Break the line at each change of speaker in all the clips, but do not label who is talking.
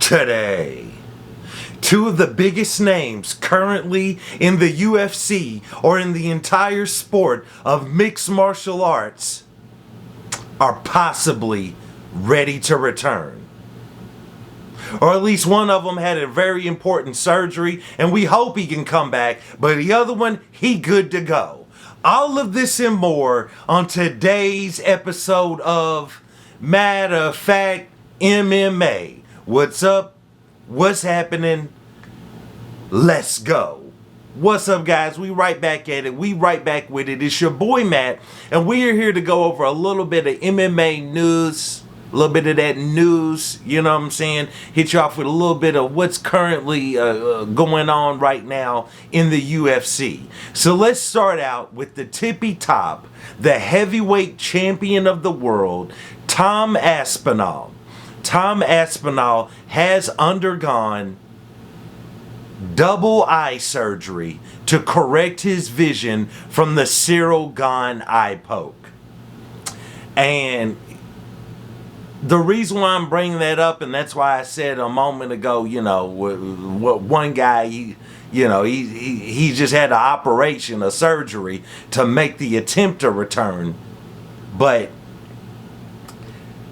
Today, two of the biggest names currently in the UFC or in the entire sport of mixed martial arts are possibly ready to return. Or at least one of them had a very important surgery and we hope he can come back, but the other one, he good to go. All of this and more on today's episode of Matter of Fact MMA. What's up? What's happening? Let's go. What's up, guys? We right back at it. We right back with it. It's your boy Matt, and we are here to go over a little bit of MMA news, a little bit of that news, you know what I'm saying? Hit you off with a little bit of what's currently going on right now in the UFC. So let's start out with the tippy top, the heavyweight champion of the world, Tom Aspinall. Tom Aspinall has undergone double eye surgery to correct his vision from the Cyril Gane eye poke. And the reason why I'm bringing that up, and that's why I said a moment ago, you know, what one guy, he just had an operation, a surgery to make the attempt to return. But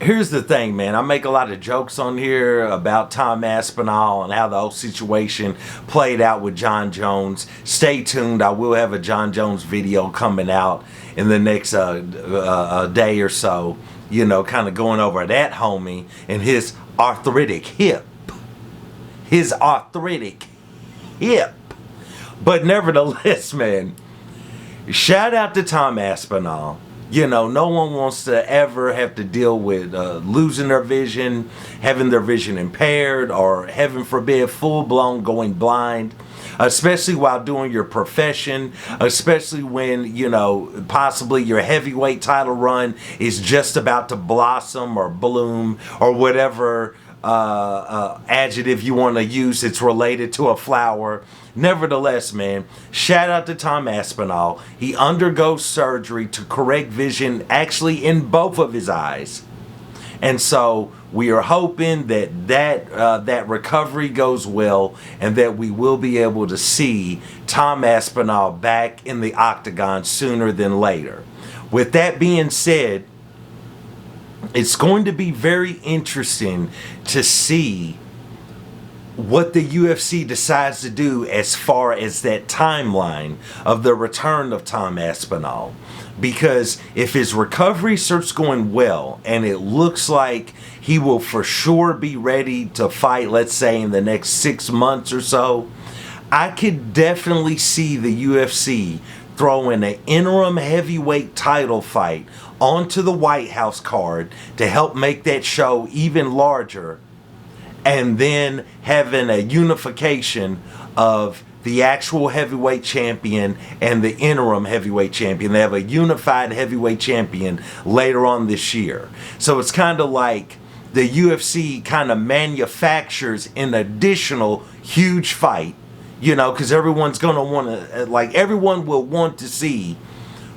here's the thing, man. I make a lot of jokes on here about Tom Aspinall and how the whole situation played out with John Jones. Stay tuned. I will have a John Jones video coming out in the next day or so, you know, kind of going over that homie and his arthritic hip. His arthritic hip. But nevertheless, man, shout out to Tom Aspinall. You know, no one wants to ever have to deal with losing their vision, having their vision impaired, or heaven forbid, full-blown going blind, especially while doing your profession, especially when, you know, possibly your heavyweight title run is just about to blossom or bloom or whatever adjective you want to use. It's related to a flower. Nevertheless, man, shout out to Tom Aspinall. He undergoes surgery to correct vision actually in both of his eyes. And so we are hoping that recovery goes well and that we will be able to see Tom Aspinall back in the octagon sooner than later. With that being said, it's going to be very interesting to see what the UFC decides to do as far as that timeline of the return of Tom Aspinall. Because if his recovery starts going well and it looks like he will for sure be ready to fight, let's say in the next 6 months or so, I could definitely see the UFC throwing an interim heavyweight title fight onto the White House card to help make that show even larger, and then having a unification of the actual heavyweight champion and the interim heavyweight champion. They have a unified heavyweight champion later on this year. So it's kind of like the UFC kind of manufactures an additional huge fight, you know, because everyone's going to want to, like, everyone will want to see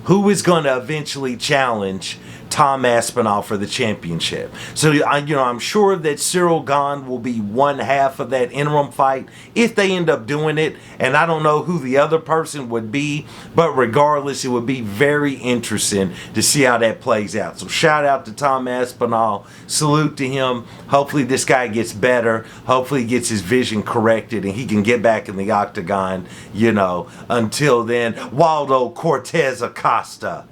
who is going to eventually challenge Tom Aspinall for the championship. So, you know, I'm sure that Cyril Gane will be one half of that interim fight if they end up doing it. And I don't know who the other person would be, but regardless, it would be very interesting to see how that plays out. So shout out to Tom Aspinall. Salute to him. Hopefully this guy gets better. Hopefully he gets his vision corrected and he can get back in the octagon, you know. Until then, Waldo Cortez Acosta.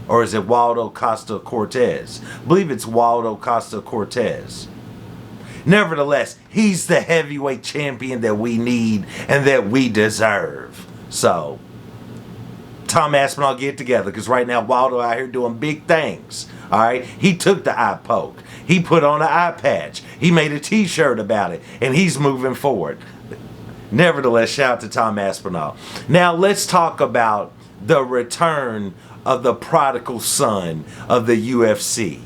Or is it Waldo Costa Cortez? I believe it's Waldo Costa Cortez. Nevertheless, he's the heavyweight champion that we need and that we deserve. So, Tom Aspinall, get together, because right now Waldo out here doing big things. Alright? He took the eye poke. He put on an eye patch. He made a t-shirt about it. And he's moving forward. Nevertheless, shout out to Tom Aspinall. Now, let's talk about the return of the prodigal son of the UFC.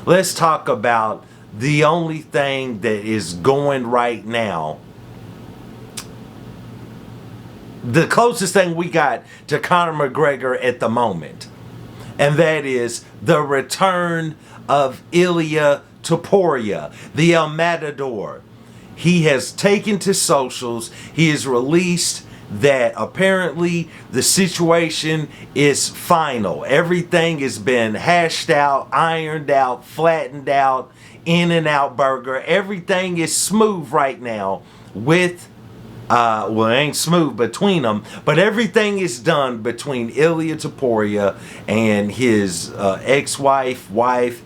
Let's talk about the only thing that is going right now. The closest thing we got to Conor McGregor at the moment. And that is the return of Ilia Topuria, the El Matador. He has taken to socials. He has released that apparently the situation is final. Everything has been hashed out, ironed out, flattened out, in and out burger. Everything is smooth right now with well, it ain't smooth between them, but everything is done between Ilia Topuria and his ex-wife,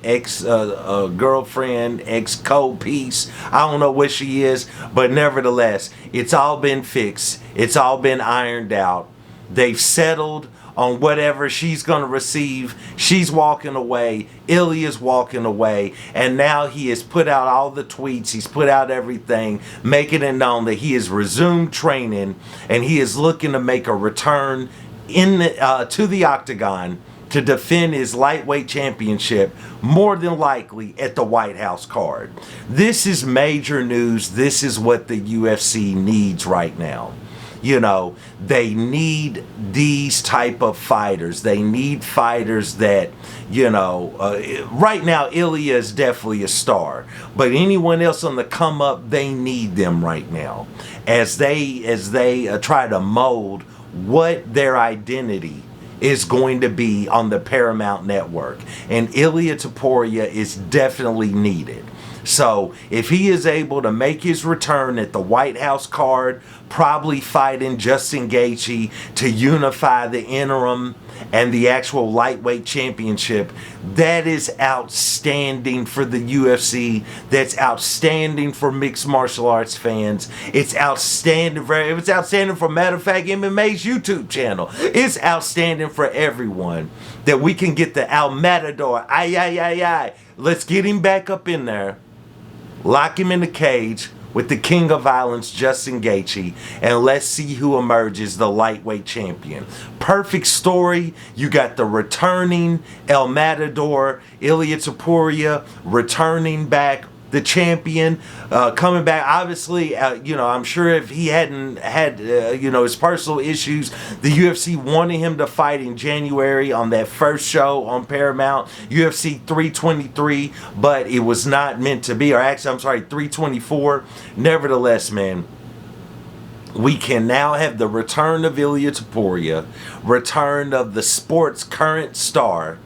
ex-girlfriend, ex-co-piece. I don't know what she is, but nevertheless, it's all been fixed. It's all been ironed out. They've settled on whatever she's going to receive. She's walking away. Ilia's walking away. And now he has put out all the tweets. He's put out everything, making it known that he has resumed training and he is looking to make a return to the octagon to defend his lightweight championship, more than likely at the White House card. This is major news. This is what the UFC needs right now. You know, they need these type of fighters. They need fighters that, you know, right now Ilia is definitely a star, but anyone else on the come up, they need them right now as they try to mold what their identity is going to be on the Paramount Network. And Ilia Topuria is definitely needed. So if he is able to make his return at the White House card, probably fighting Justin Gaethje to unify the interim and the actual lightweight championship, that is outstanding for the UFC. That's outstanding for mixed martial arts fans. It's outstanding for matter of fact MMA's YouTube channel. It's outstanding for everyone that we can get the El Matador. Let's get him back up in there. Lock him in the cage with the king of violence, Justin Gaethje, and let's see who emerges the lightweight champion. Perfect story. You got the returning El Matador, Ilia Topuria, returning back, the champion, coming back. Obviously, you know, I'm sure if he hadn't had, you know, his personal issues, the UFC wanted him to fight in January on that first show on Paramount, UFC 323, but it was not meant to be, or actually, I'm sorry, 324. Nevertheless, man, we can now have the return of Ilia Topuria, return of the sport's current star,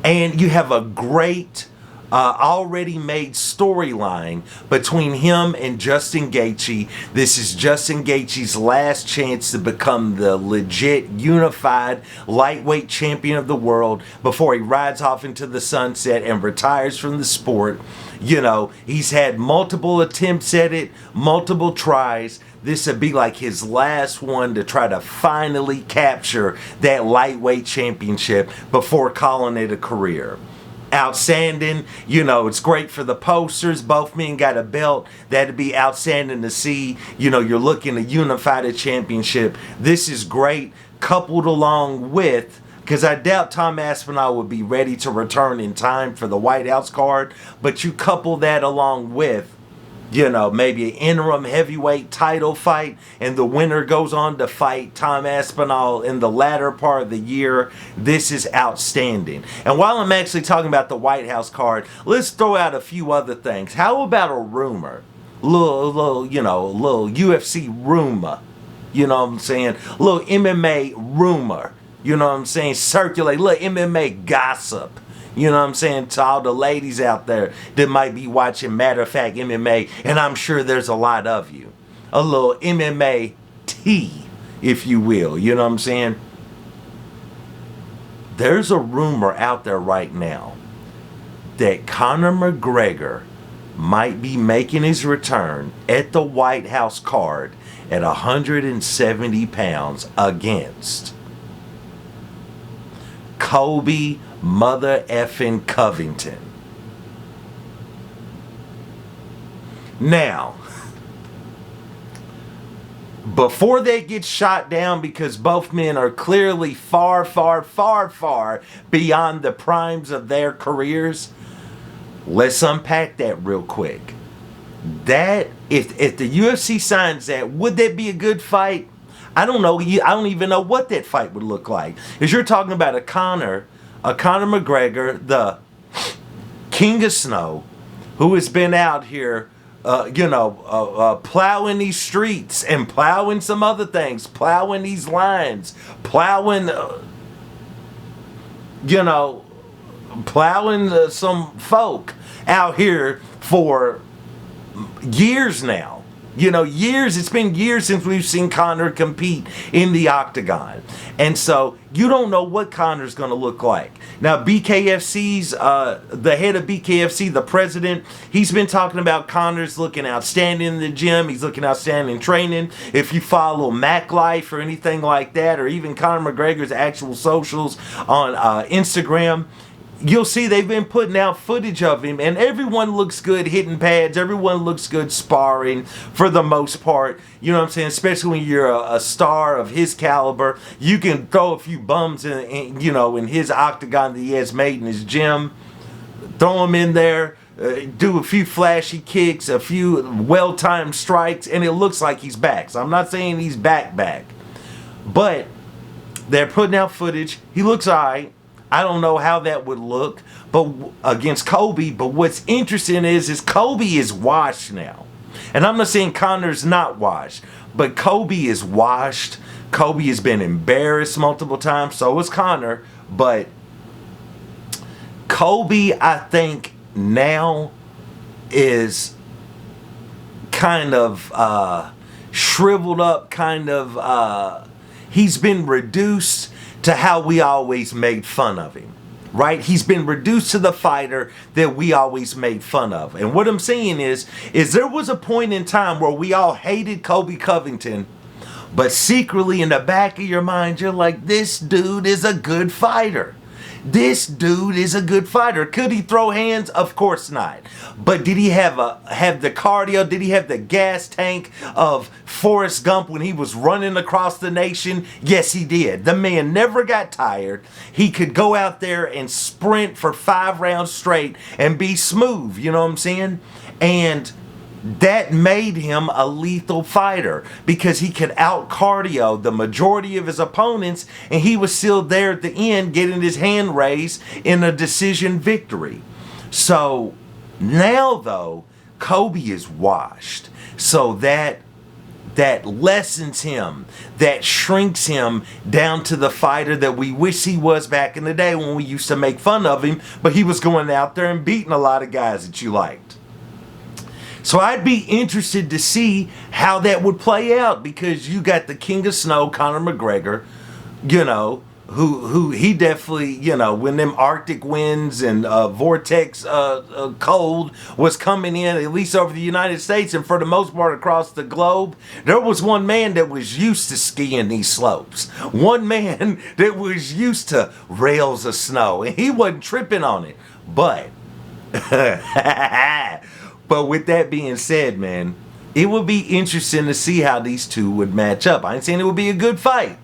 and you have a great already made storyline between him and Justin Gaethje. This is Justin Gaethje's last chance to become the legit unified lightweight champion of the world before he rides off into the sunset and retires from the sport. You know, he's had multiple attempts at it, multiple tries. This would be like his last one to try to finally capture that lightweight championship before calling it a career. Outstanding. You know, it's great for the posters. Both men got a belt. That'd be outstanding to see. You know, you're looking to unify the championship. This is great, coupled along with, because I doubt Tom Aspinall would be ready to return in time for the White House card, but you couple that along with, you know, maybe an interim heavyweight title fight, and the winner goes on to fight Tom Aspinall in the latter part of the year. This is outstanding. And while I'm actually talking about the White House card, let's throw out a few other things. How about a rumor? Little UFC rumor. You know what I'm saying? Little MMA rumor. You know what I'm saying? Circulate. Little MMA gossip. You know what I'm saying? To all the ladies out there that might be watching Matter of Fact MMA, and I'm sure there's a lot of you. A little MMA tea, if you will. You know what I'm saying? There's a rumor out there right now that Conor McGregor might be making his return at the White House card at 170 pounds against Kobe Mother effing Covington. Now, before they get shot down, because both men are clearly far beyond the primes of their careers, let's unpack that real quick. That, if the UFC signs that, would that be a good fight? I don't know. I don't even know what that fight would look like. Because you're talking about a Conor McGregor, the King of Snow, who has been out here, plowing these streets and plowing some other things, plowing these lines, plowing, plowing some folk out here for years now. Years. It's been years since we've seen Conor compete in the octagon. And so you don't know what Conor's going to look like. Now, BKFC's, the head of BKFC, the president, he's been talking about Conor's looking outstanding in the gym. He's looking outstanding in training. If you follow Mac Life or anything like that, or even Conor McGregor's actual socials on Instagram, you'll see they've been putting out footage of him, and everyone looks good hitting pads. Everyone looks good sparring for the most part. You know what I'm saying? Especially when you're a star of his caliber. You can throw a few bums in his octagon that he has made in his gym. Throw them in there. Do a few flashy kicks, a few well-timed strikes, and it looks like he's back. So I'm not saying he's back. But they're putting out footage. He looks all right. I don't know how that would look but against Kobe, but what's interesting is Kobe is washed now. And I'm not saying Conor's not washed, but Kobe is washed. Kobe has been embarrassed multiple times, so is Conor, but Kobe, I think, now is kind of shriveled up, he's been reduced to how we always made fun of him, right? He's been reduced to the fighter that we always made fun of. And what I'm saying is there was a point in time where we all hated Kobe Covington, but secretly in the back of your mind, you're like, this dude is a good fighter. This dude is a good fighter. Could he throw hands? Of course not. But did he have the cardio? Did he have the gas tank of Forrest Gump when he was running across the nation? Yes, he did. The man never got tired. He could go out there and sprint for 5 rounds straight and be smooth. You know what I'm saying? And that made him a lethal fighter because he could out cardio the majority of his opponents, and he was still there at the end getting his hand raised in a decision victory. So now though, Kobe is washed. So that lessens him, that shrinks him down to the fighter that we wish he was back in the day when we used to make fun of him, but he was going out there and beating a lot of guys that you liked. So I'd be interested to see how that would play out, because you got the King of Snow, Conor McGregor, who he definitely, when them Arctic winds and vortex cold was coming in, at least over the United States and for the most part across the globe, there was one man that was used to skiing these slopes. One man that was used to rails of snow, and he wasn't tripping on it. But But with that being said, man, it would be interesting to see how these two would match up. I ain't saying it would be a good fight.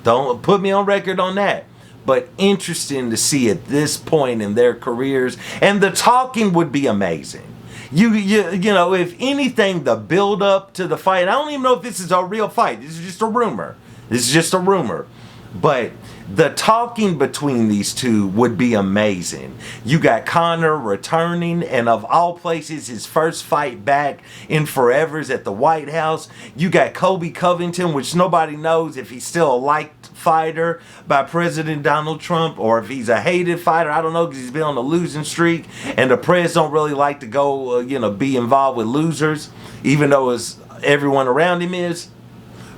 Don't put me on record on that. But interesting to see at this point in their careers. And the talking would be amazing. If anything, the build up to the fight. I don't even know if this is a real fight. This is just a rumor. But the talking between these two would be amazing. You got Conor returning, and of all places, his first fight back in forever is at the White House. You got Kobe Covington, which nobody knows if he's still a liked fighter by President Donald Trump or if he's a hated fighter. I don't know, because he's been on a losing streak, and the press don't really like to go, be involved with losers, even though everyone around him is.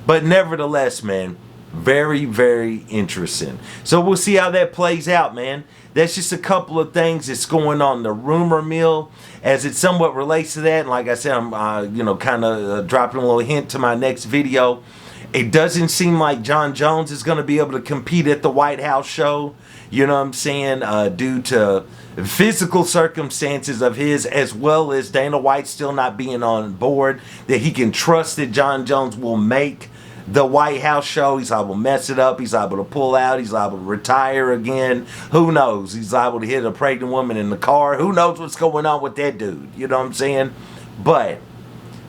But nevertheless, man, very, very interesting. So we'll see how that plays out, man. That's just a couple of things that's going on in the rumor mill as it somewhat relates to that. And like I said, I'm, kind of dropping a little hint to my next video. It doesn't seem like Jon Jones is going to be able to compete at the White House show. You know what I'm saying? Due to physical circumstances of his, as well as Dana White still not being on board, that he can trust that Jon Jones will make the White House show. He's liable to mess it up. He's liable to pull out. He's liable to retire again. Who knows? He's liable to hit a pregnant woman in the car. Who knows what's going on with that dude? You know what I'm saying? But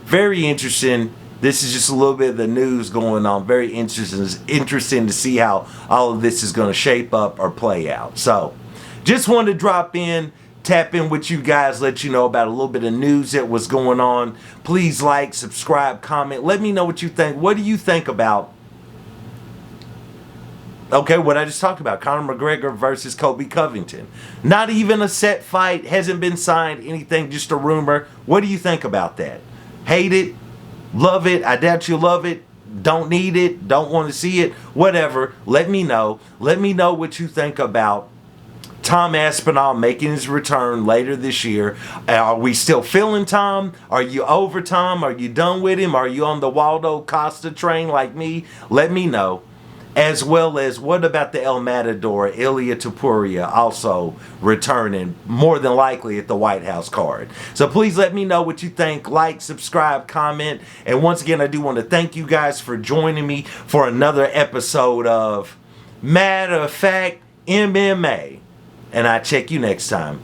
very interesting. This is just a little bit of the news going on. Very interesting to see how all of this is going to shape up or play out. So just wanted to drop in, tap in with you guys, let you know about a little bit of news that was going on. Please like, subscribe, comment. Let me know what you think. What do you think about, okay, what I just talked about, Conor McGregor versus Colby Covington? Not even a set fight, hasn't been signed, anything, just a rumor. What do you think about that? Hate it? Love it? I doubt you love it. Don't need it? Don't want to see it? Whatever. Let me know. Let me know what you think about Tom Aspinall making his return later this year. Are we still feeling Tom? Are you over Tom? Are you done with him? Are you on the Waldo Costa train like me? Let me know. As well as, what about the El Matador, Ilia Topuria, also returning, more than likely at the White House card. So please let me know what you think. Like, subscribe, comment. And once again, I do want to thank you guys for joining me for another episode of Matter of Fact MMA. And I check you next time.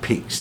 Peace.